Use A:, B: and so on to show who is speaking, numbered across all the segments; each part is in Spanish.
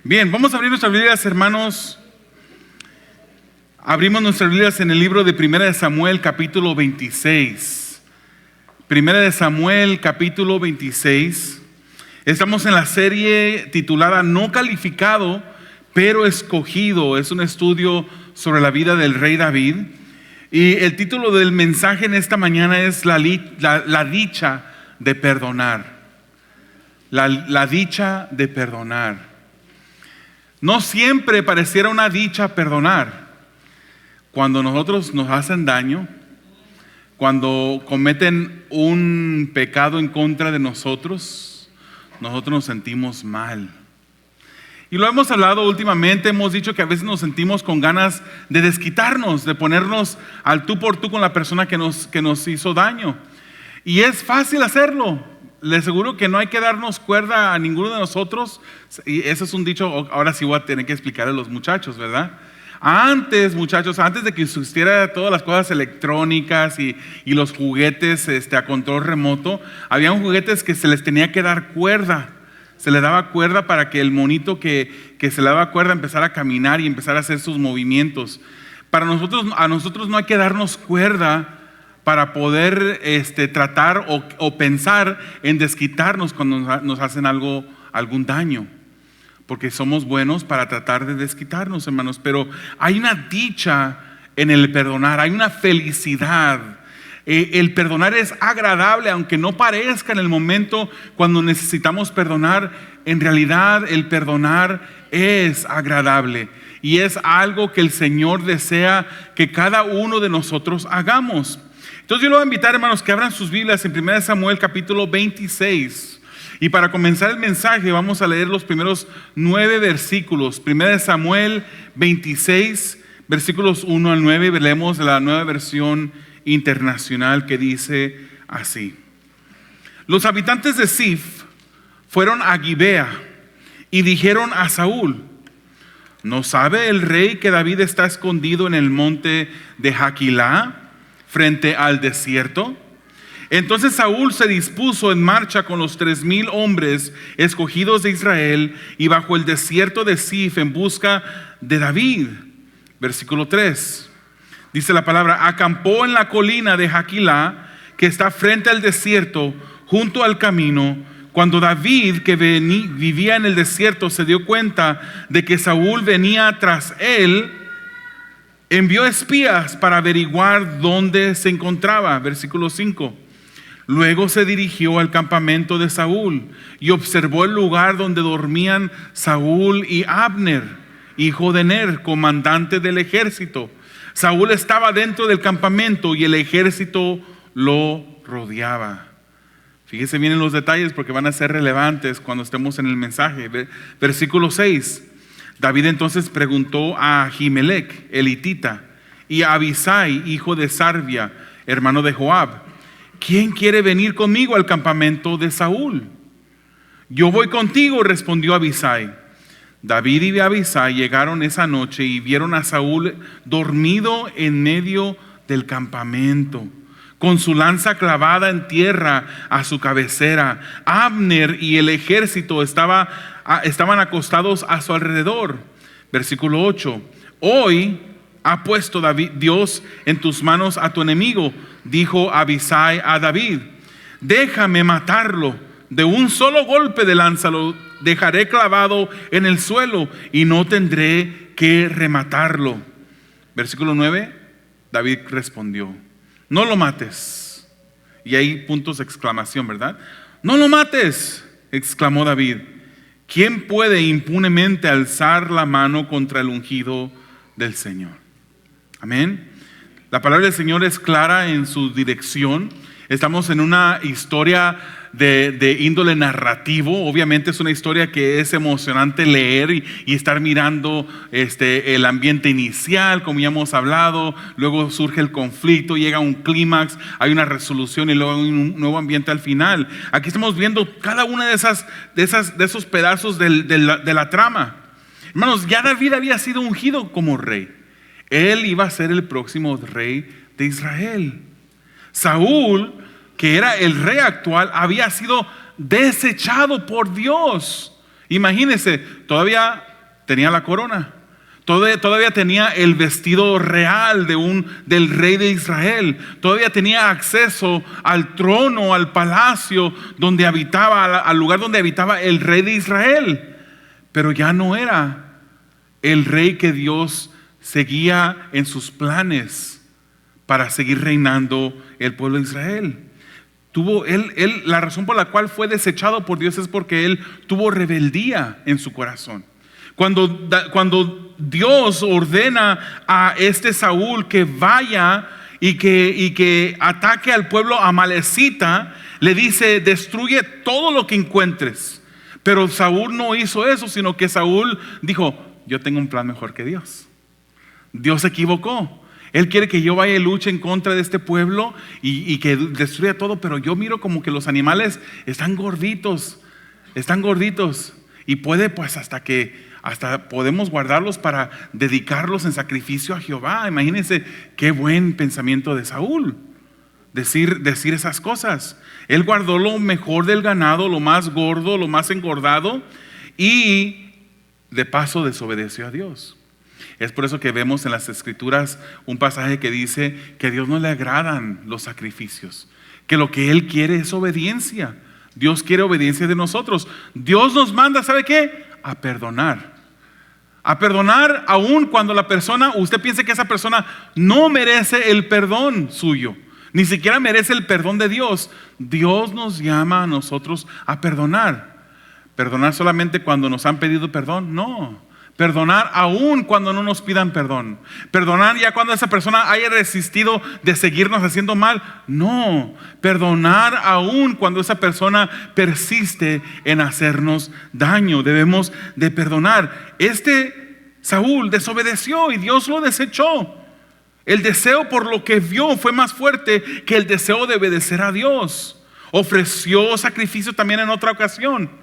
A: Bien, vamos a abrir nuestras Biblias, hermanos. Abrimos nuestras Biblias en el libro de Primera de Samuel, capítulo 26. Primera de Samuel, capítulo 26. Estamos en la serie titulada No calificado, pero escogido. Es un estudio sobre la vida del rey David. Y el título del mensaje en esta mañana es la dicha de perdonar. La dicha de perdonar. No siempre pareciera una dicha perdonar. Cuando nosotros nos hacen daño, cuando cometen un pecado en contra de nosotros nos sentimos mal. Y lo hemos hablado últimamente, hemos dicho que a veces nos sentimos con ganas de desquitarnos, de ponernos al tú por tú con la persona que nos hizo daño. Y es fácil hacerlo. Les aseguro que no hay que darnos cuerda a ninguno de nosotros. Y ese es un dicho, ahora sí voy a tener que explicarle a los muchachos, ¿verdad? Antes, muchachos, antes de que existiera todas las cosas electrónicas y los juguetes a control remoto, había juguetes que se les tenía que dar cuerda. Se le daba cuerda para que el monito que se le daba cuerda empezara a caminar y empezara a hacer sus movimientos. A nosotros no hay que darnos cuerda para poder tratar o pensar en desquitarnos cuando nos hacen algún daño. Porque somos buenos para tratar de desquitarnos, hermanos. Pero hay una dicha en el perdonar, hay una felicidad. El perdonar es agradable, aunque no parezca en el momento cuando necesitamos perdonar. En realidad el perdonar es agradable. Y es algo que el Señor desea que cada uno de nosotros hagamos. Entonces yo les voy a invitar, hermanos, que abran sus Biblias en 1 Samuel capítulo 26. Y para comenzar el mensaje vamos a leer los primeros 9 versículos. 1 Samuel 26, versículos 1 al 9. Leemos la Nueva Versión Internacional que dice así: Los habitantes de Ziph fueron a Gibea y dijeron a Saúl: ¿no sabe el rey que David está escondido en el monte de Haquilá, frente al desierto? Entonces Saúl se dispuso en marcha con los 3,000 hombres escogidos de Israel y bajo el desierto de Ziph en busca de David. Versículo 3. Dice la palabra: acampó en la colina de Haquilá, que está frente al desierto, junto al camino. Cuando David, que vivía en el desierto, se dio cuenta de que Saúl venía tras él, envió espías para averiguar dónde se encontraba. Versículo 5. Luego se dirigió al campamento de Saúl y observó el lugar donde dormían Saúl y Abner, hijo de Ner, comandante del ejército. Saúl estaba dentro del campamento y el ejército lo rodeaba. Fíjese bien en los detalles porque van a ser relevantes cuando estemos en el mensaje. Versículo 6. David entonces preguntó a Ahimelech, el hitita, y a Abisai, hijo de Sarvia, hermano de Joab: ¿quién quiere venir conmigo al campamento de Saúl? Yo voy contigo, respondió Abisai. David y Abisai llegaron esa noche y vieron a Saúl dormido en medio del campamento, con su lanza clavada en tierra a su cabecera. Abner y el ejército estaban acostados a su alrededor. Versículo 8. Hoy ha puesto Dios en tus manos a tu enemigo, dijo Abisai a David. Déjame matarlo. De un solo golpe de lanza lo dejaré clavado en el suelo y no tendré que rematarlo. Versículo 9. David respondió: no lo mates. Y hay puntos de exclamación, ¿verdad? No lo mates, exclamó David. ¿Quién puede impunemente alzar la mano contra el ungido del Señor? Amén. La palabra del Señor es clara en su dirección. Estamos en una historia de índole narrativo. Obviamente es una historia que es emocionante leer y estar mirando el ambiente inicial, como ya hemos hablado. Luego surge el conflicto, llega un clímax, hay una resolución y luego hay un nuevo ambiente al final. Aquí estamos viendo cada una de esos pedazos de la trama. Hermanos, ya David había sido ungido como rey. Él iba a ser el próximo rey de Israel. Saúl, que era el rey actual, había sido desechado por Dios. Imagínense, todavía tenía la corona. Todavía tenía el vestido real del rey de Israel. Todavía tenía acceso al trono, al palacio donde habitaba, al lugar donde habitaba el rey de Israel. Pero ya no era el rey que Dios seguía en sus planes para seguir reinando el pueblo de Israel. La razón por la cual fue desechado por Dios es porque él tuvo rebeldía en su corazón. Cuando Dios ordena a este Saúl que vaya y que ataque al pueblo amalecita, le dice: destruye todo lo que encuentres. Pero Saúl no hizo eso, sino que Saúl dijo: yo tengo un plan mejor que Dios. Dios se equivocó. Él quiere que yo vaya y luche en contra de este pueblo y que destruya todo, pero yo miro como que los animales están gorditos. Y puede, pues, hasta podemos guardarlos para dedicarlos en sacrificio a Jehová. Imagínense qué buen pensamiento de Saúl, decir esas cosas. Él guardó lo mejor del ganado, lo más gordo, lo más engordado, y de paso desobedeció a Dios. Es por eso que vemos en las Escrituras un pasaje que dice que a Dios no le agradan los sacrificios, que lo que Él quiere es obediencia. Dios quiere obediencia de nosotros. Dios nos manda, ¿sabe qué? A perdonar aun cuando usted piense que esa persona no merece el perdón suyo, ni siquiera merece el perdón de Dios. Dios nos llama a nosotros a perdonar solamente cuando nos han pedido perdón, no. Perdonar aún cuando no nos pidan perdón. Perdonar ya cuando esa persona haya resistido de seguirnos haciendo mal. No. Perdonar aún cuando esa persona persiste en hacernos daño. Debemos de perdonar. Saúl desobedeció y Dios lo desechó. El deseo por lo que vio fue más fuerte que el deseo de obedecer a Dios. Ofreció sacrificio también en otra ocasión.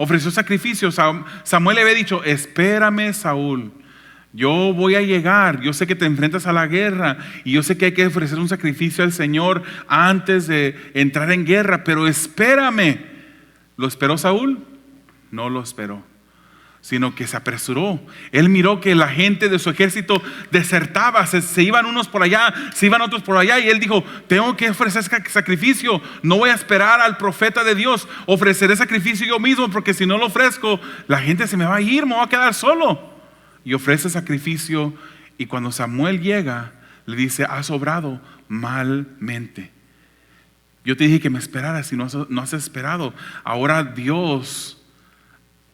A: Ofreció sacrificios. Samuel le había dicho: espérame, Saúl, yo voy a llegar. Yo sé que te enfrentas a la guerra y yo sé que hay que ofrecer un sacrificio al Señor antes de entrar en guerra, pero espérame. ¿Lo esperó Saúl? No lo esperó, sino que se apresuró. Él miró que la gente de su ejército desertaba, se iban unos por allá, se iban otros por allá, y él dijo: tengo que ofrecer sacrificio, no voy a esperar al profeta de Dios, ofreceré sacrificio yo mismo, porque si no lo ofrezco, la gente se me va a ir, me voy a quedar solo. Y ofrece sacrificio, y cuando Samuel llega, le dice: has obrado malmente. Yo te dije que me esperaras y no has esperado. Ahora Dios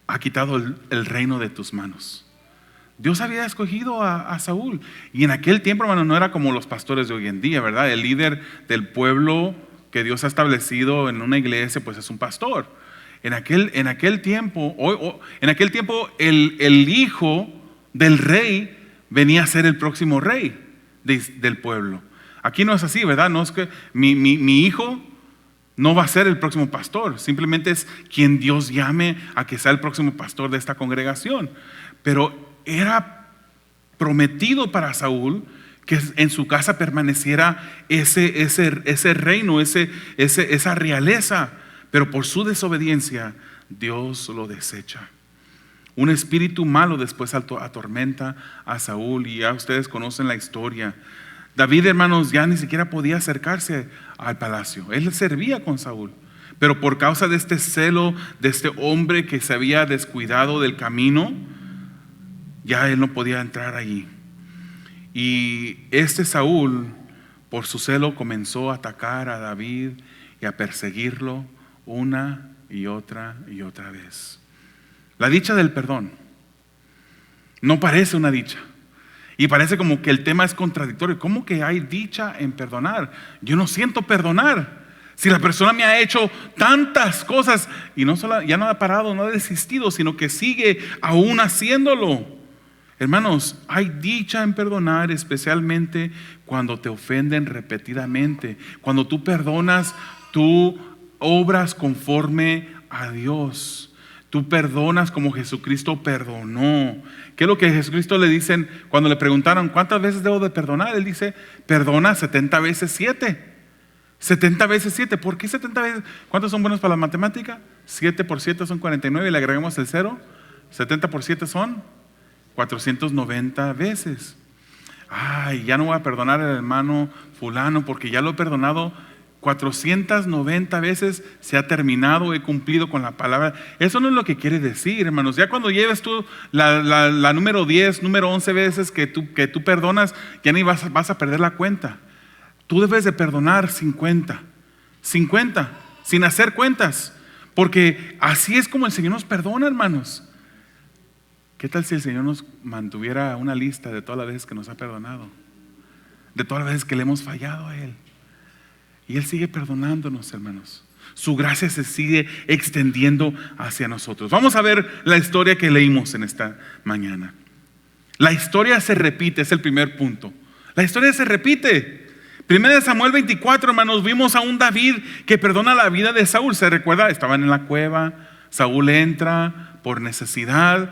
A: ha quitado el reino de tus manos. Dios había escogido a Saúl. Y en aquel tiempo, hermano, no era como los pastores de hoy en día, ¿verdad? El líder del pueblo que Dios ha establecido en una iglesia, pues es un pastor. En aquel tiempo, el hijo del rey venía a ser el próximo rey del pueblo. Aquí no es así, ¿verdad? No es que mi hijo no va a ser el próximo pastor, simplemente es quien Dios llame a que sea el próximo pastor de esta congregación. Pero era prometido para Saúl que en su casa permaneciera ese reino, esa realeza. Pero por su desobediencia, Dios lo desecha. Un espíritu malo después atormenta a Saúl, y ya ustedes conocen la historia. David, hermanos, ya ni siquiera podía acercarse al palacio. Él servía con Saúl, pero por causa de este celo de este hombre que se había descuidado del camino, ya él no podía entrar allí. Y Saúl, por su celo, comenzó a atacar a David y a perseguirlo una y otra vez. La dicha del perdón no parece una dicha. Y parece como que el tema es contradictorio. ¿Cómo que hay dicha en perdonar? Yo no siento perdonar. Si la persona me ha hecho tantas cosas y ya no ha parado, no ha desistido, sino que sigue aún haciéndolo. Hermanos, hay dicha en perdonar, especialmente cuando te ofenden repetidamente. Cuando tú perdonas, tú obras conforme a Dios. Tú perdonas como Jesucristo perdonó. ¿Qué es lo que Jesucristo le dicen cuando le preguntaron cuántas veces debo de perdonar? Él dice: perdona 70 veces 7. 70 veces 7. ¿Por qué 70 veces? ¿Cuántos son buenos para la matemática? 7 por 7 son 49 y le agregamos el 0. 70 por 7 son 490 veces. Ay, ya no voy a perdonar al hermano fulano porque ya lo he perdonado 490 veces, se ha terminado, he cumplido con la palabra. Eso no es lo que quiere decir, hermanos. Ya cuando lleves tú la número 10, número 11 veces que tú perdonas, ya ni vas a perder la cuenta. Tú debes de perdonar 50, sin hacer cuentas, porque así es como el Señor nos perdona, hermanos. ¿Qué tal si el Señor nos mantuviera una lista de todas las veces que nos ha perdonado? De todas las veces que le hemos fallado a Él. Y Él sigue perdonándonos, hermanos. Su gracia se sigue extendiendo hacia nosotros. Vamos a ver la historia que leímos en esta mañana. La historia se repite, es el primer punto. La historia se repite. Primera de Samuel 24, hermanos, vimos a un David que perdona la vida de Saúl. ¿Se recuerda? Estaban en la cueva, Saúl entra por necesidad,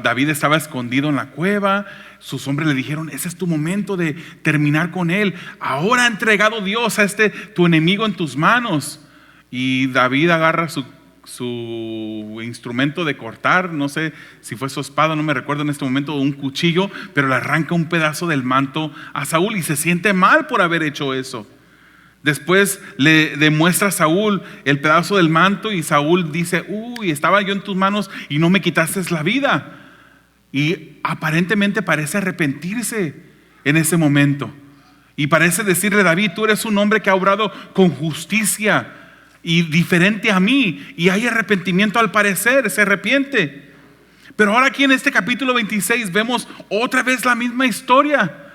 A: David estaba escondido en la cueva, sus hombres le dijeron: ese es tu momento de terminar con él, ahora ha entregado Dios a tu enemigo en tus manos. Y David agarra su instrumento de cortar, no sé si fue su espada, no me recuerdo en este momento, un cuchillo, pero le arranca un pedazo del manto a Saúl y se siente mal por haber hecho eso. Después le demuestra a Saúl el pedazo del manto y Saúl dice: uy, estaba yo en tus manos y no me quitaste la vida. Y aparentemente parece arrepentirse en ese momento y parece decirle: David, tú eres un hombre que ha obrado con justicia y diferente a mí. Y hay arrepentimiento, al parecer, se arrepiente. Pero ahora aquí en este capítulo 26 vemos otra vez la misma historia.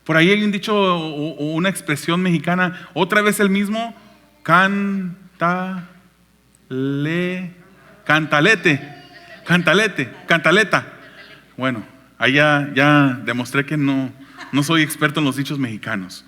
A: Por ahí hay un dicho o una expresión mexicana: otra vez el mismo cantaleta. Bueno, ahí ya demostré que no soy experto en los dichos mexicanos.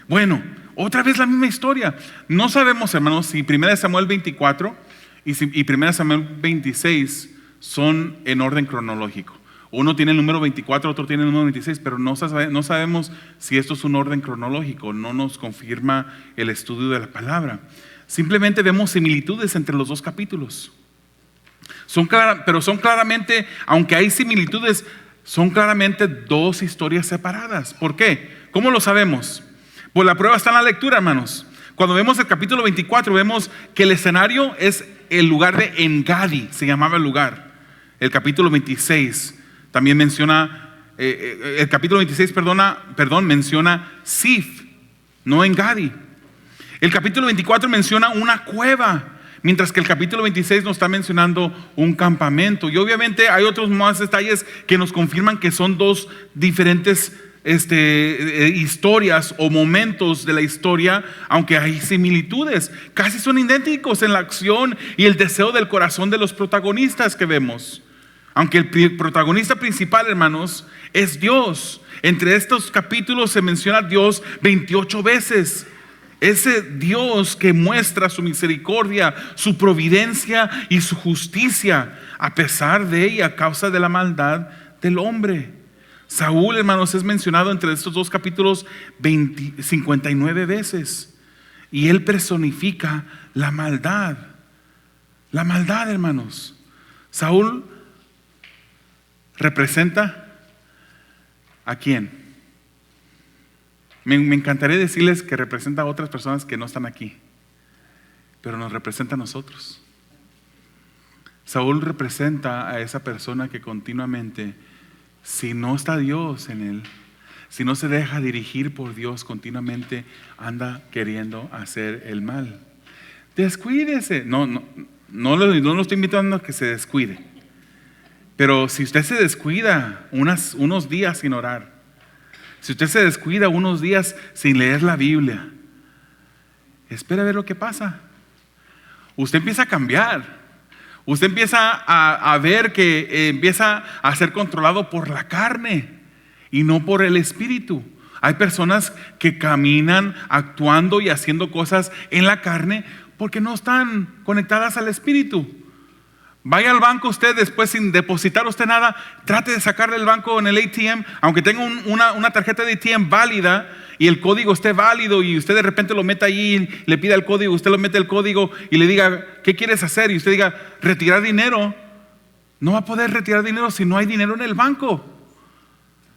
A: Bueno, otra vez la misma historia. No sabemos, hermanos, si 1 Samuel 24 y 1 Samuel 26 son en orden cronológico. Uno tiene el número 24, otro tiene el número 26, pero no sabemos si esto es un orden cronológico. No nos confirma el estudio de la palabra. Simplemente vemos similitudes entre los dos capítulos. Pero son claramente, aunque hay similitudes, son claramente dos historias separadas. ¿Por qué? ¿Cómo lo sabemos? Pues la prueba está en la lectura, hermanos. Cuando vemos el capítulo 24, vemos que el escenario es el lugar de Engadi, se llamaba el lugar. El capítulo 26 también menciona, el capítulo 26, menciona Sif, no Engadi. El capítulo 24 menciona una cueva, mientras que el capítulo 26 nos está mencionando un campamento. Y obviamente hay otros más detalles que nos confirman que son dos diferentes historias o momentos de la historia, aunque hay similitudes. Casi son idénticos en la acción y el deseo del corazón de los protagonistas que vemos. Aunque el protagonista principal, hermanos, es Dios. Entre estos capítulos se menciona a Dios 28 veces. Ese Dios que muestra su misericordia, su providencia y su justicia, a pesar de y a causa de la maldad del hombre. Saúl, hermanos, es mencionado entre estos dos capítulos 59 veces. Y él personifica la maldad. La maldad, hermanos. Saúl representa ¿a quién? Me encantaría decirles que representa a otras personas que no están aquí, pero nos representa a nosotros. Saúl representa a esa persona que continuamente, si no está Dios en él, si no se deja dirigir por Dios, continuamente anda queriendo hacer el mal. Descuídese. No lo estoy invitando a que se descuide. Pero si usted se descuida unos días sin orar, si usted se descuida unos días sin leer la Biblia, espera a ver lo que pasa. Usted empieza a cambiar. Usted empieza a ver que empieza a ser controlado por la carne y no por el espíritu. Hay personas que caminan actuando y haciendo cosas en la carne porque no están conectadas al espíritu. Vaya al banco usted después sin depositar usted nada, trate de sacarle el banco en el ATM, aunque tenga una tarjeta de ATM válida y el código esté válido y usted de repente lo meta allí, le pida el código, usted lo mete el código y le diga: ¿qué quieres hacer? Y usted diga: retirar dinero. No va a poder retirar dinero si no hay dinero en el banco.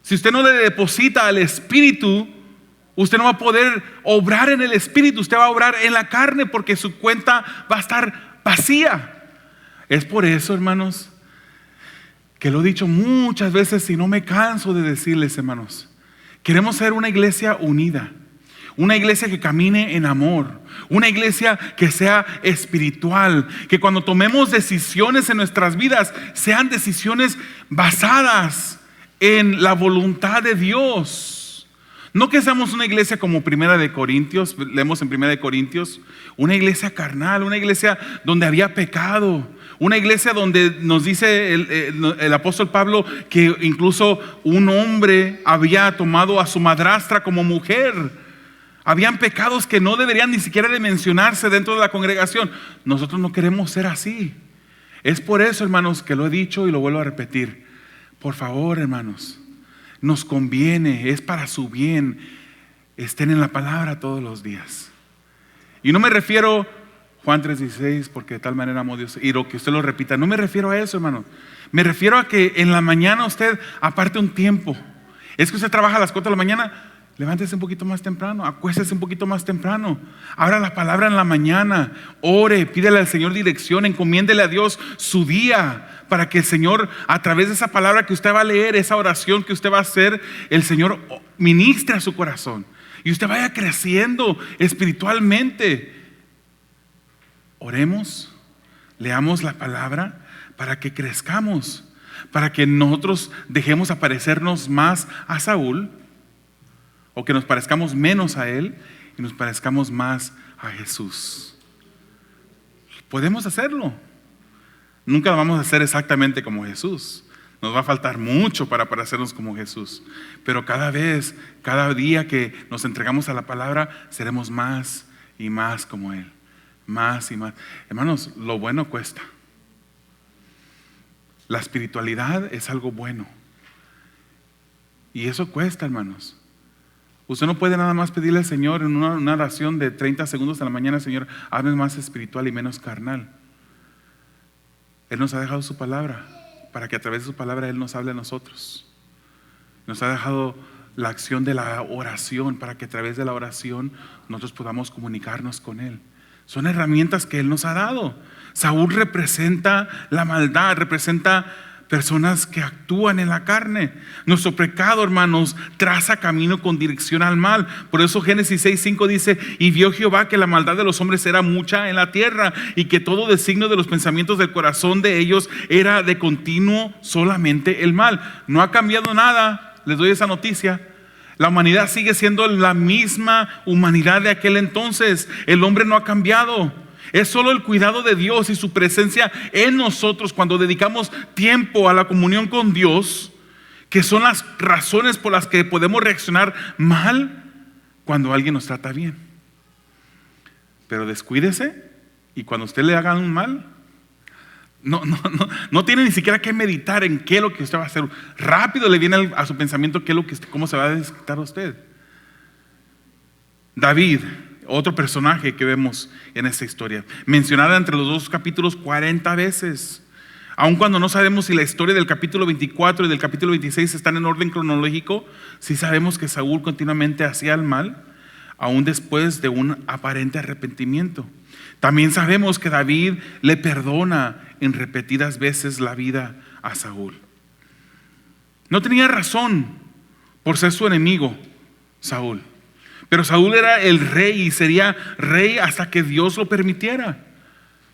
A: Si usted no le deposita al Espíritu, usted no va a poder obrar en el Espíritu, usted va a obrar en la carne porque su cuenta va a estar vacía. Es por eso, hermanos, que lo he dicho muchas veces y no me canso de decirles, hermanos, queremos ser una iglesia unida, una iglesia que camine en amor, una iglesia que sea espiritual, que cuando tomemos decisiones en nuestras vidas sean decisiones basadas en la voluntad de Dios. No que seamos una iglesia como Primera de Corintios, leemos en Primera de Corintios, una iglesia carnal, una iglesia donde había pecado, una iglesia donde nos dice el apóstol Pablo que incluso un hombre había tomado a su madrastra como mujer. Habían pecados que no deberían ni siquiera de mencionarse dentro de la congregación. Nosotros no queremos ser así. Es por eso, hermanos, que lo he dicho y lo vuelvo a repetir. Por favor, hermanos, nos conviene, es para su bien, estén en la palabra todos los días. Y no me refiero, Juan 3:16, porque de tal manera amó Dios, y lo que usted lo repita, no me refiero a eso, hermano. Me refiero a que en la mañana usted aparte un tiempo. Es que usted trabaja a las 4 de la mañana, levántese un poquito más temprano, acuéstese un poquito más temprano, abra la palabra en la mañana, ore, pídele al Señor dirección, encomiéndele a Dios su día, para que el Señor, a través de esa palabra que usted va a leer, esa oración que usted va a hacer, el Señor ministre a su corazón y usted vaya creciendo espiritualmente. Oremos, leamos la palabra para que crezcamos, para que nosotros dejemos parecernos más a Saúl, o que nos parezcamos menos a él y nos parezcamos más a Jesús. Podemos hacerlo. Nunca lo vamos a hacer exactamente como Jesús. Nos va a faltar mucho para parecernos como Jesús. Pero cada vez, cada día que nos entregamos a la palabra, seremos más y más como Él. Más y más. Hermanos, lo bueno cuesta. La espiritualidad es algo bueno. Y eso cuesta, hermanos. Usted no puede nada más pedirle al Señor en una oración de 30 segundos a la mañana: Señor, hazme más espiritual y menos carnal. Él nos ha dejado su palabra para que a través de su palabra Él nos hable a nosotros. Nos ha dejado la acción de la oración para que a través de la oración nosotros podamos comunicarnos con Él. Son herramientas que Él nos ha dado. Saúl representa la maldad, representa personas que actúan en la carne. Nuestro pecado, hermanos, traza camino con dirección al mal. Por eso Génesis 6:5 dice: y vio Jehová que la maldad de los hombres era mucha en la tierra, y que todo designio de los pensamientos del corazón de ellos era de continuo solamente el mal. No ha cambiado nada, les doy esa noticia. La humanidad sigue siendo la misma humanidad de aquel entonces. El hombre no ha cambiado. Es solo el cuidado de Dios y su presencia en nosotros cuando dedicamos tiempo a la comunión con Dios, que son las razones por las que podemos reaccionar mal cuando alguien nos trata bien. Pero descuídese y cuando usted le haga un mal, no tiene ni siquiera que meditar en qué es lo que usted va a hacer. Rápido le viene a su pensamiento cómo se va a desquitar a usted. David, otro personaje que vemos en esta historia, mencionada entre los dos capítulos 40 veces. Aun cuando no sabemos si la historia del capítulo 24 y del capítulo 26 están en orden cronológico, sí sabemos que Saúl continuamente hacía el mal, aún después de un aparente arrepentimiento. También sabemos que David le perdona en repetidas veces la vida a Saúl. No tenía razón por ser su enemigo, Saúl. Pero Saúl era el rey y sería rey hasta que Dios lo permitiera.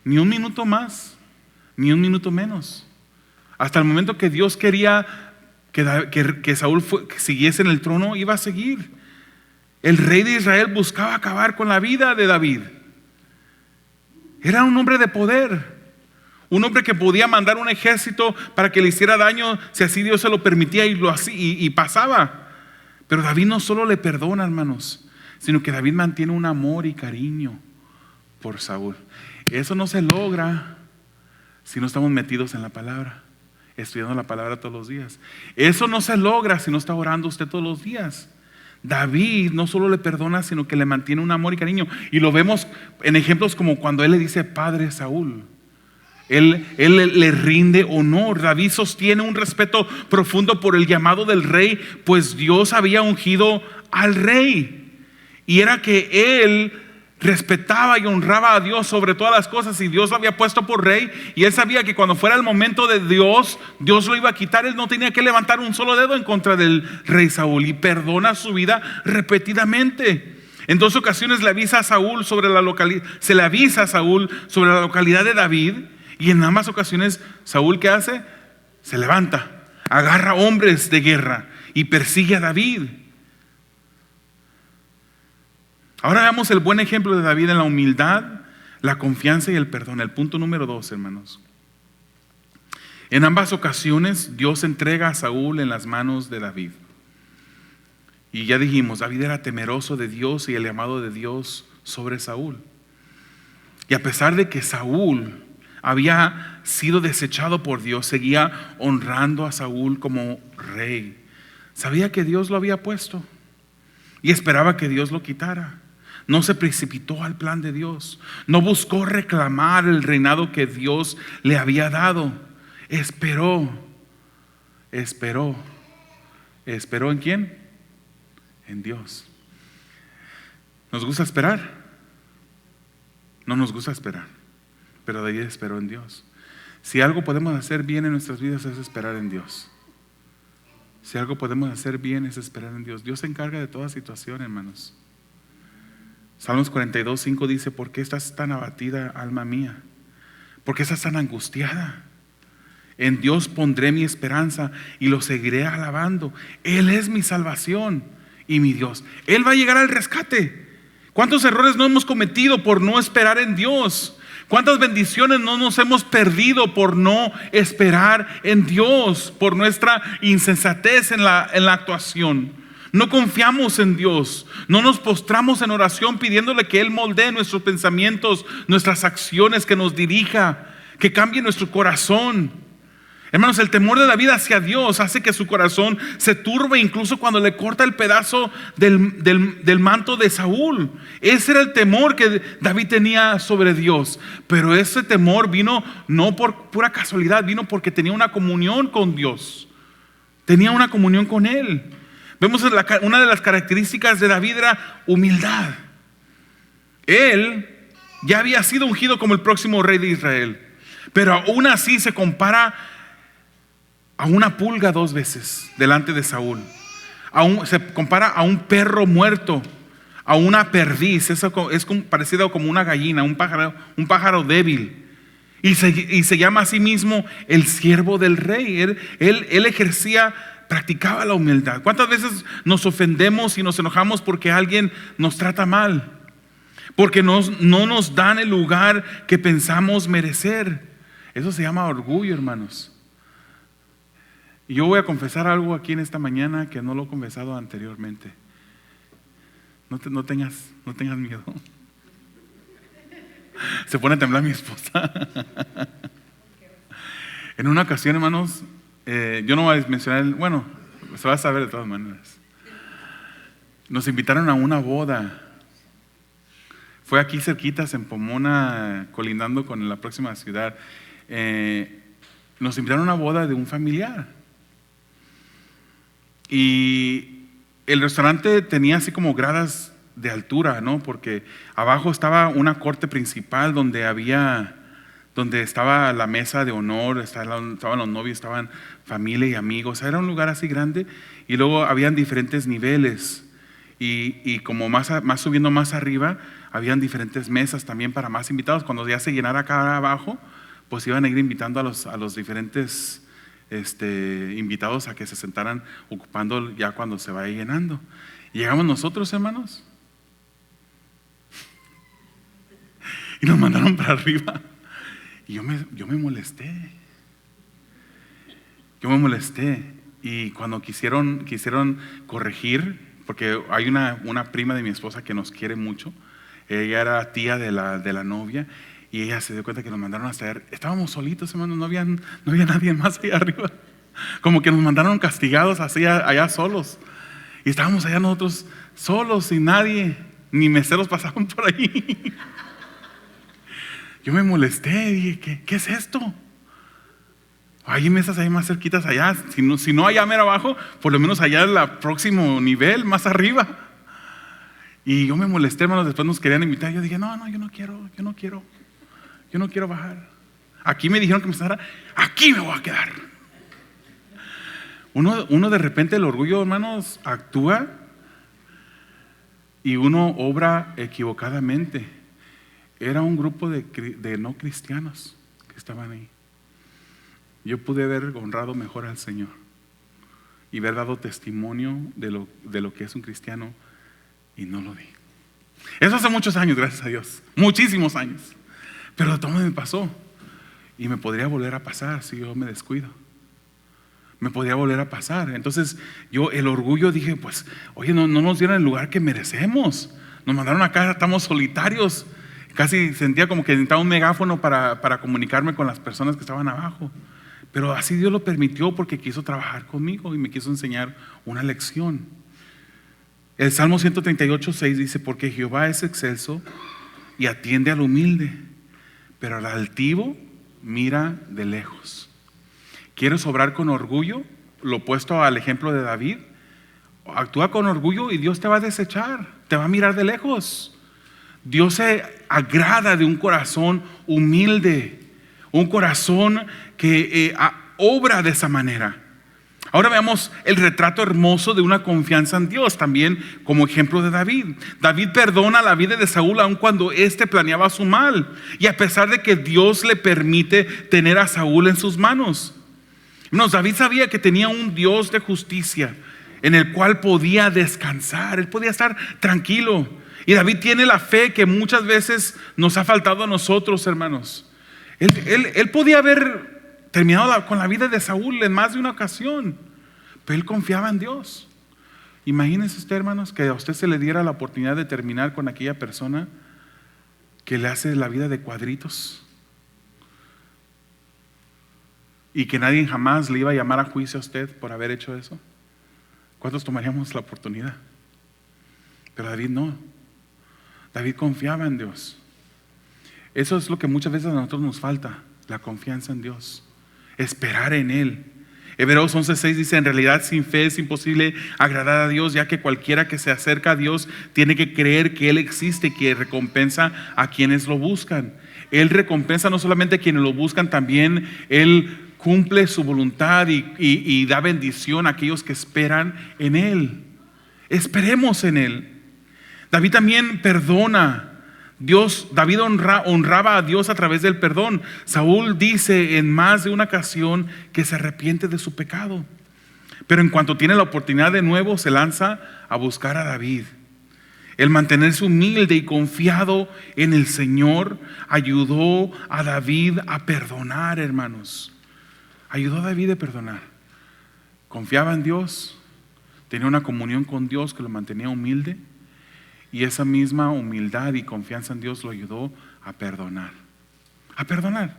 A: Ni un minuto más, ni un minuto menos. Hasta el momento que Dios quería que Saúl siguiese en el trono, iba a seguir. El rey de Israel buscaba acabar con la vida de David. Era un hombre de poder, un hombre que podía mandar un ejército para que le hiciera daño si así Dios se lo permitía, y lo hacía y pasaba. Pero David no solo le perdona, hermanos, sino que David mantiene un amor y cariño por Saúl. Eso no se logra si no estamos metidos en la palabra, estudiando la palabra todos los días. Eso no se logra si no está orando usted todos los días. David no solo le perdona, sino que le mantiene un amor y cariño. Y lo vemos en ejemplos como cuando él le dice: Padre Saúl. Él le rinde honor. David sostiene un respeto profundo por el llamado del rey, pues Dios había ungido al rey. Y era que él respetaba y honraba a Dios sobre todas las cosas, y Dios lo había puesto por rey, y él sabía que cuando fuera el momento de Dios lo iba a quitar. Él no tenía que levantar un solo dedo en contra del rey Saúl, y perdona su vida repetidamente. En 2 ocasiones se le avisa a Saúl sobre la localidad de David, y en ambas ocasiones Saúl, ¿qué hace? Se levanta, agarra hombres de guerra y persigue a David. Ahora veamos el buen ejemplo de David en la humildad, la confianza y el perdón. El punto número 2, hermanos. En ambas ocasiones Dios entrega a Saúl en las manos de David. Y ya dijimos, David era temeroso de Dios y el llamado de Dios sobre Saúl. Y a pesar de que Saúl había sido desechado por Dios, seguía honrando a Saúl como rey. Sabía que Dios lo había puesto y esperaba que Dios lo quitara. No se precipitó al plan de Dios. No buscó reclamar el reinado que Dios le había dado. Esperó. ¿Esperó en quién? En Dios. ¿Nos gusta esperar? No nos gusta esperar, pero David esperó en Dios. Si algo podemos hacer bien en nuestras vidas es esperar en Dios. Si algo podemos hacer bien es esperar en Dios. Dios se encarga de toda situación, hermanos. Salmos 42:5 dice: ¿por qué estás tan abatida, alma mía? ¿Por qué estás tan angustiada? En Dios pondré mi esperanza y lo seguiré alabando. Él es mi salvación y mi Dios. Él va a llegar al rescate. ¿Cuántos errores no hemos cometido por no esperar en Dios? ¿Cuántas bendiciones no nos hemos perdido por no esperar en Dios? Por nuestra insensatez en la actuación. No confiamos en Dios. No nos postramos en oración pidiéndole que Él moldee nuestros pensamientos, nuestras acciones, que nos dirija, que cambie nuestro corazón. Hermanos, el temor de David hacia Dios hace que su corazón se turbe, incluso cuando le corta el pedazo del manto de Saúl. Ese era el temor que David tenía sobre Dios. Pero ese temor vino no por pura casualidad, vino porque tenía una comunión con Dios. Tenía una comunión con Él. Vemos una de las características de David era humildad. Él ya había sido ungido como el próximo rey de Israel, pero aún así se compara a una pulga 2 veces delante de Saúl. Se compara a un perro muerto, a una perdiz. Eso es parecido como una gallina, un pájaro débil. Y se llama a sí mismo el siervo del rey. Él practicaba la humildad. ¿Cuántas veces nos ofendemos y nos enojamos porque alguien nos trata mal? Porque no nos dan el lugar que pensamos merecer. Eso se llama orgullo, hermanos. Y yo voy a confesar algo aquí en esta mañana que no lo he confesado anteriormente. No tengas miedo. Se pone a temblar mi esposa. En una ocasión, hermanos, yo no voy a mencionar, bueno, se va a saber de todas maneras. Nos invitaron a una boda. Fue aquí cerquitas en Pomona, colindando con la próxima ciudad. Nos invitaron a una boda de un familiar. Y el restaurante tenía así como gradas de altura, ¿no? Porque abajo estaba una corte principal donde estaba la mesa de honor, estaban los novios, estaban familia y amigos. Era un lugar así grande, y luego habían diferentes niveles, y como más subiendo más arriba habían diferentes mesas también para más invitados. Cuando ya se llenara acá abajo, pues iban a ir invitando a los diferentes invitados a que se sentaran ocupando ya cuando se vaya llenando. Llegamos nosotros, hermanos, y nos mandaron para arriba. Y yo me molesté. Y cuando quisieron corregir, porque hay una prima de mi esposa que nos quiere mucho. Ella era tía de la novia, y ella se dio cuenta que nos mandaron hasta allá. Estábamos solitos, hermanos, no había nadie más allá arriba. Como que nos mandaron castigados así allá solos. Y estábamos allá nosotros solos, sin nadie, ni meseros pasaban por ahí. Yo me molesté, dije, ¿qué es esto? Hay mesas ahí más cerquitas allá, si no allá mero abajo, por lo menos allá en el próximo nivel, más arriba. Y yo me molesté, hermanos, después nos querían invitar. Yo dije, no, yo no quiero bajar. Aquí me dijeron que me sentara, aquí me voy a quedar. Uno de repente el orgullo, hermanos, actúa y uno obra equivocadamente. Era un grupo de no cristianos que estaban ahí. Yo pude haber honrado mejor al Señor y haber dado testimonio de lo que es un cristiano, y no lo di. Eso hace muchos años, gracias a Dios, muchísimos años. Pero todo me pasó y me podría volver a pasar si yo me descuido. Me podría volver a pasar. Entonces yo, el orgullo, dije, pues, oye, no nos dieron el lugar que merecemos. Nos mandaron acá, estamos solitarios. Casi sentía como que necesitaba un megáfono para comunicarme con las personas que estaban abajo. Pero así Dios lo permitió porque quiso trabajar conmigo y me quiso enseñar una lección. El Salmo 138:6 dice: porque Jehová es excelso y atiende al humilde, pero al altivo mira de lejos. ¿Quieres obrar con orgullo? Lo opuesto al ejemplo de David. Actúa con orgullo y Dios te va a desechar, te va a mirar de lejos. Dios se agrada de un corazón humilde, un corazón que obra de esa manera. Ahora veamos el retrato hermoso de una confianza en Dios, también como ejemplo de David. David perdona la vida de Saúl aun cuando éste planeaba su mal, y a pesar de que Dios le permite tener a Saúl en sus manos. David sabía que tenía un Dios de justicia en el cual podía descansar, él podía estar tranquilo. Y David tiene la fe que muchas veces nos ha faltado a nosotros, hermanos. Él podía haber terminado con la vida de Saúl en más de una ocasión, pero él confiaba en Dios. Imagínense usted, hermanos, que a usted se le diera la oportunidad de terminar con aquella persona que le hace la vida de cuadritos y que nadie jamás le iba a llamar a juicio a usted por haber hecho eso. ¿Cuántos tomaríamos la oportunidad? Pero David no. David confiaba en Dios. Eso es lo que muchas veces a nosotros nos falta, la confianza en Dios, esperar en Él. Hebreos 11:6 dice: en realidad sin fe es imposible agradar a Dios, ya que cualquiera que se acerca a Dios tiene que creer que Él existe, que recompensa a quienes lo buscan. Él recompensa no solamente a quienes lo buscan, también Él cumple su voluntad y da bendición a aquellos que esperan en Él. Esperemos en Él. David también perdona. David honraba a Dios a través del perdón. Saúl dice en más de una ocasión que se arrepiente de su pecado, pero en cuanto tiene la oportunidad de nuevo se lanza a buscar a David. El mantenerse humilde y confiado en el Señor ayudó a David a perdonar, hermanos. Ayudó a David a perdonar. Confiaba en Dios, tenía una comunión con Dios que lo mantenía humilde. Y esa misma humildad y confianza en Dios lo ayudó a perdonar. A perdonar.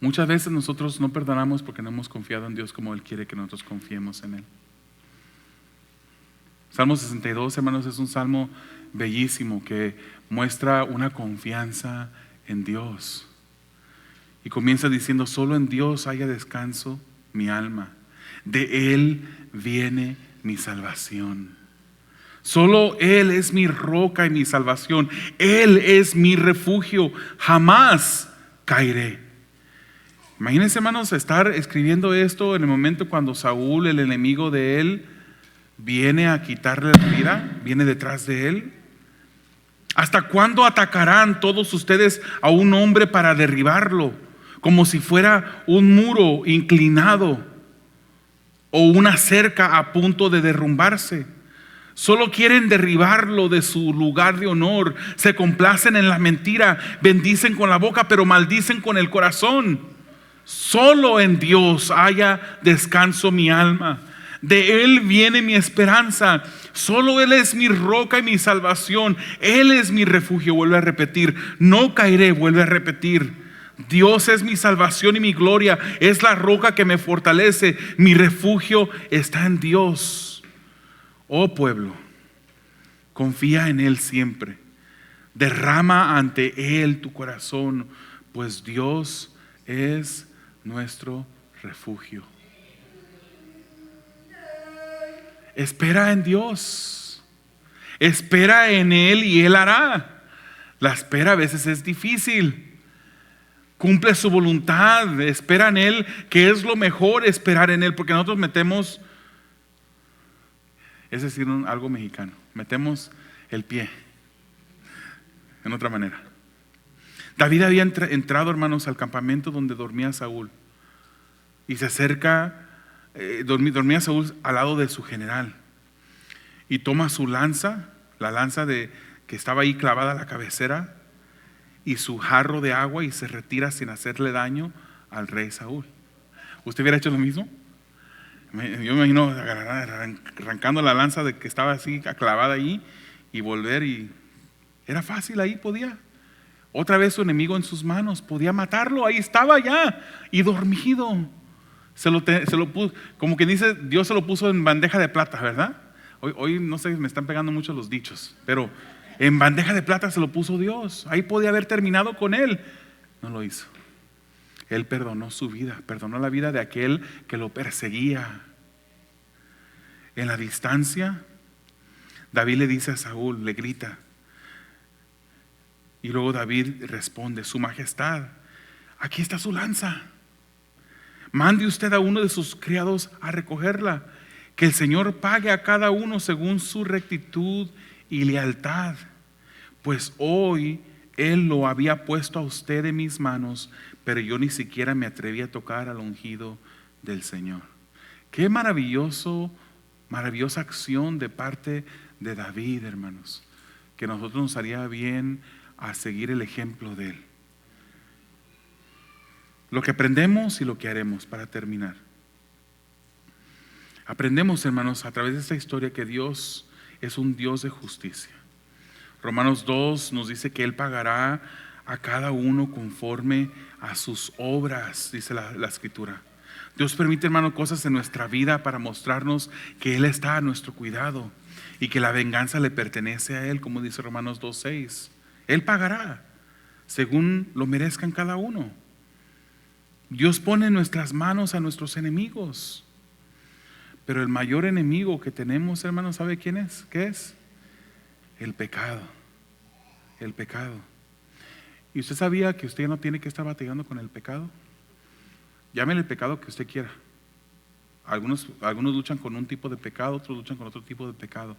A: Muchas veces nosotros no perdonamos porque no hemos confiado en Dios como Él quiere que nosotros confiemos en Él. Salmo 62, hermanos, es un salmo bellísimo que muestra una confianza en Dios. Y comienza diciendo: solo en Dios haya descanso mi alma, de Él viene mi salvación. Solo Él es mi roca y mi salvación. Él es mi refugio, jamás caeré. Imagínense, hermanos, estar escribiendo esto en el momento cuando Saúl, el enemigo de él, viene a quitarle la vida, viene detrás de él. ¿Hasta cuándo atacarán todos ustedes a un hombre para derribarlo, como si fuera un muro inclinado o una cerca a punto de derrumbarse? Solo quieren derribarlo de su lugar de honor. Se complacen en la mentira, bendicen con la boca, pero maldicen con el corazón. Solo en Dios haya descanso mi alma, de Él viene mi esperanza. Solo Él es mi roca y mi salvación. Él es mi refugio. Vuelve a repetir: no caeré. Vuelve a repetir: Dios es mi salvación y mi gloria, es la roca que me fortalece. Mi refugio está en Dios. Oh pueblo, confía en Él siempre. Derrama ante Él tu corazón, pues Dios es nuestro refugio. Espera en Dios. Espera en Él y Él hará. La espera a veces es difícil. Cumple su voluntad. Espera en Él, que es lo mejor esperar en Él, porque nosotros metemos, es decir, algo mexicano, metemos el pie en otra manera. David había entrado, hermanos, al campamento donde dormía Saúl, y se acerca, dormía Saúl al lado de su general, y toma su lanza, la lanza que estaba ahí clavada a la cabecera, y su jarro de agua, y se retira sin hacerle daño al rey Saúl. ¿Usted hubiera hecho lo mismo? Yo me imagino arrancando la lanza de que estaba así clavada ahí, y volver, y era fácil, ahí podía. Otra vez su enemigo en sus manos, podía matarlo, ahí estaba ya, y dormido. Se lo puso, como que dice, Dios se lo puso en bandeja de plata, ¿verdad? Hoy no sé, me están pegando mucho los dichos, pero en bandeja de plata se lo puso Dios. Ahí podía haber terminado con él. No lo hizo. Él perdonó su vida, perdonó la vida de aquel que lo perseguía. En la distancia, David le dice a Saúl, le grita, y luego David responde: Su majestad, aquí está su lanza. Mande usted a uno de sus criados a recogerla. Que el Señor pague a cada uno según su rectitud y lealtad. Pues hoy Él lo había puesto a usted en mis manos, pero yo ni siquiera me atreví a tocar al ungido del Señor. Qué maravillosa acción de parte de David, hermanos, que a nosotros nos haría bien a seguir el ejemplo de él. Lo que aprendemos y lo que haremos para terminar. Aprendemos, hermanos, a través de esta historia que Dios es un Dios de justicia. Romanos 2 nos dice que Él pagará a cada uno conforme a sus obras, dice la Escritura. Dios permite, hermano, cosas en nuestra vida para mostrarnos que Él está a nuestro cuidado y que la venganza le pertenece a Él, como dice Romanos 2:6. Él pagará según lo merezcan cada uno. Dios pone en nuestras manos a nuestros enemigos, pero el mayor enemigo que tenemos, hermano, ¿sabe quién es? ¿Qué es? El pecado. El pecado. ¿Y usted sabía que usted ya no tiene que estar batallando con el pecado? Llámele el pecado que usted quiera. Algunos luchan con un tipo de pecado, otros luchan con otro tipo de pecado,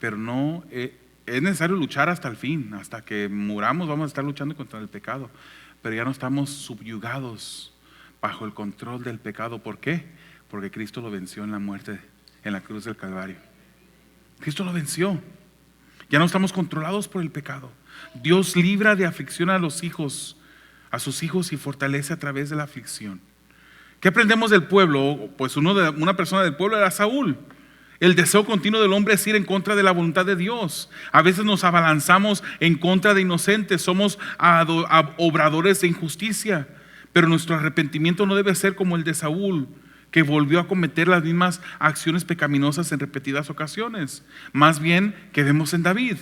A: pero no es necesario luchar hasta el fin. Hasta que muramos vamos a estar luchando contra el pecado, pero ya no estamos subyugados bajo el control del pecado. ¿Por qué? Porque Cristo lo venció en la muerte, en la cruz del Calvario. Cristo lo venció. Ya no estamos controlados por el pecado. Dios libra de aflicción a sus hijos, y fortalece a través de la aflicción. ¿Qué aprendemos del pueblo? Pues una persona del pueblo era Saúl. El deseo continuo del hombre es ir en contra de la voluntad de Dios. A veces nos abalanzamos en contra de inocentes, somos obradores de injusticia, pero nuestro arrepentimiento no debe ser como el de Saúl, que volvió a cometer las mismas acciones pecaminosas en repetidas ocasiones. Más bien, quedemos en David.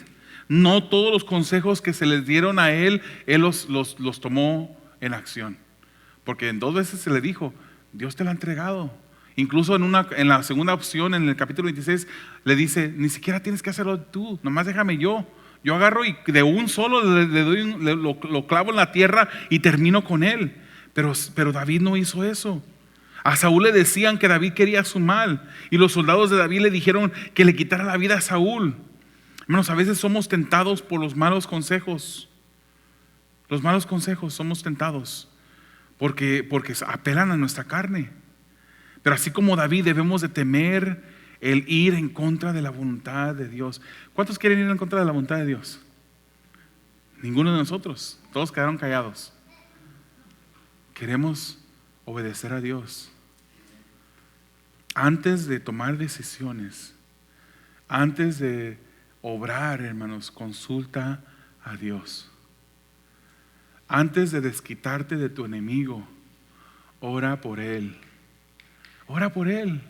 A: No todos los consejos que se les dieron a él los tomó en acción, porque en 2 veces se le dijo: Dios te lo ha entregado. Incluso en la segunda opción, en el capítulo 26, le dice: ni siquiera tienes que hacerlo tú, nomás déjame yo agarro y de un solo lo clavo en la tierra y termino con él. Pero David no hizo eso. A Saúl le decían que David quería su mal, y los soldados de David le dijeron que le quitara la vida a Saúl. Hermanos, a veces somos tentados por los malos consejos. Los malos consejos somos tentados porque apelan a nuestra carne. Pero así como David, debemos de temer el ir en contra de la voluntad de Dios. ¿Cuántos quieren ir en contra de la voluntad de Dios? Ninguno de nosotros. Todos quedaron callados. Queremos obedecer a Dios. Antes de tomar decisiones, antes de obrar, hermanos, consulta a Dios. Antes de desquitarte de tu enemigo, ora por él. Ora por él.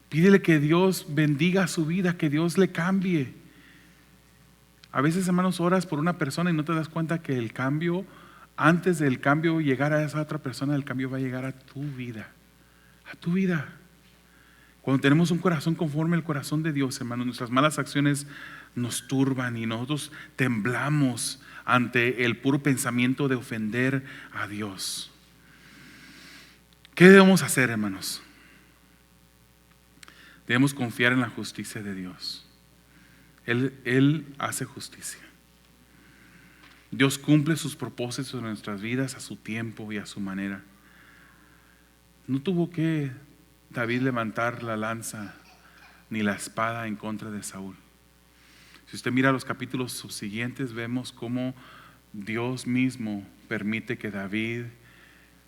A: Pídele que Dios bendiga su vida, que Dios le cambie. A veces, hermanos, oras por una persona y no te das cuenta que el cambio, antes del cambio llegar a esa otra persona, el cambio va a llegar a tu vida. A tu vida. Cuando tenemos un corazón conforme al corazón de Dios, hermanos, nuestras malas acciones nos turban y nosotros temblamos ante el puro pensamiento de ofender a Dios. ¿Qué debemos hacer, hermanos? Debemos confiar en la justicia de Dios. Él hace justicia. Dios cumple sus propósitos en nuestras vidas a su tiempo y a su manera. No tuvo que David levantar la lanza ni la espada en contra de Saúl. Si usted mira los capítulos subsiguientes, vemos cómo Dios mismo permite que David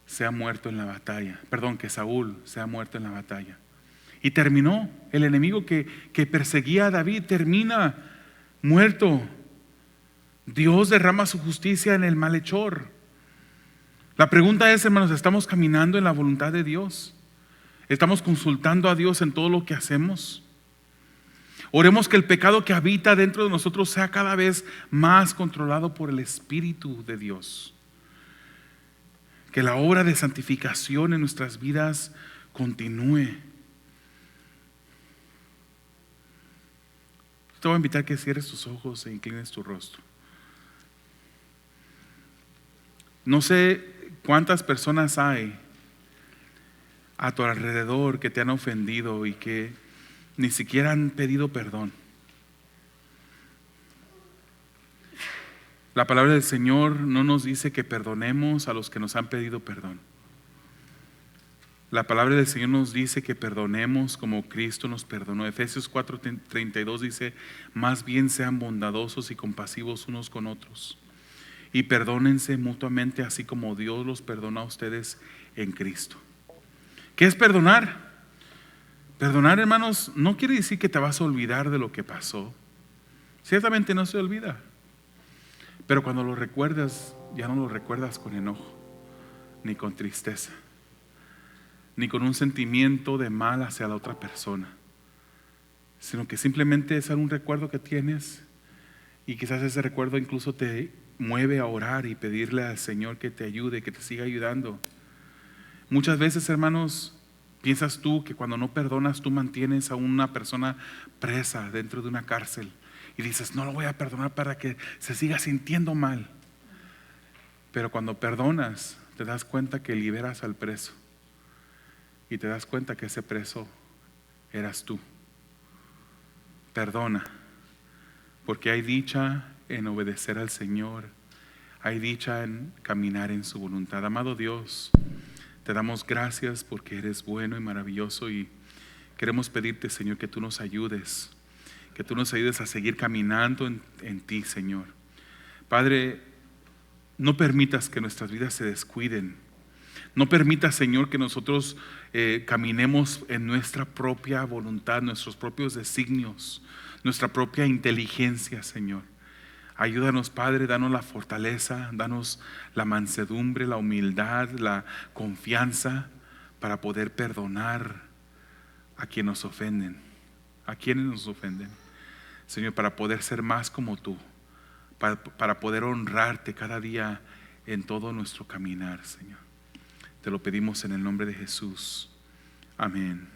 A: sea muerto en la batalla. Perdón, que Saúl sea muerto en la batalla. Y terminó, el enemigo que perseguía a David termina muerto. Dios derrama su justicia en el malhechor. La pregunta es, hermanos, ¿estamos caminando en la voluntad de Dios? ¿Estamos consultando a Dios en todo lo que hacemos? Oremos que el pecado que habita dentro de nosotros sea cada vez más controlado por el Espíritu de Dios. Que la obra de santificación en nuestras vidas continúe. Te voy a invitar a que cierres tus ojos e inclines tu rostro. No sé cuántas personas hay a tu alrededor que te han ofendido y que ni siquiera han pedido perdón. La palabra del Señor no nos dice que perdonemos a los que nos han pedido perdón. La palabra del Señor nos dice que perdonemos como Cristo nos perdonó. Efesios 4:32 dice: más bien sean bondadosos y compasivos unos con otros, y perdónense mutuamente así como Dios los perdona a ustedes en Cristo. ¿Qué es perdonar? Perdonar, hermanos, no quiere decir que te vas a olvidar de lo que pasó. Ciertamente no se olvida, pero cuando lo recuerdas, ya no lo recuerdas con enojo, ni con tristeza, ni con un sentimiento de mal hacia la otra persona, sino que simplemente es un recuerdo que tienes, y quizás ese recuerdo incluso te mueve a orar y pedirle al Señor que te ayude, que te siga ayudando. Muchas veces, hermanos, piensas tú que cuando no perdonas, tú mantienes a una persona presa dentro de una cárcel y dices: no lo voy a perdonar para que se siga sintiendo mal. Pero cuando perdonas, te das cuenta que liberas al preso, y te das cuenta que ese preso eras tú. Perdona, porque hay dicha en obedecer al Señor, hay dicha en caminar en su voluntad. Amado Dios, te damos gracias porque eres bueno y maravilloso, y queremos pedirte, Señor, que tú nos ayudes, a seguir caminando en ti, Señor. Padre, no permitas que nuestras vidas se descuiden. No permitas, Señor, que nosotros caminemos en nuestra propia voluntad, nuestros propios designios, nuestra propia inteligencia, Señor. Ayúdanos, Padre, danos la fortaleza, danos la mansedumbre, la humildad, la confianza para poder perdonar a quienes nos ofenden, Señor, para poder ser más como tú, para poder honrarte cada día en todo nuestro caminar, Señor. Te lo pedimos en el nombre de Jesús. Amén.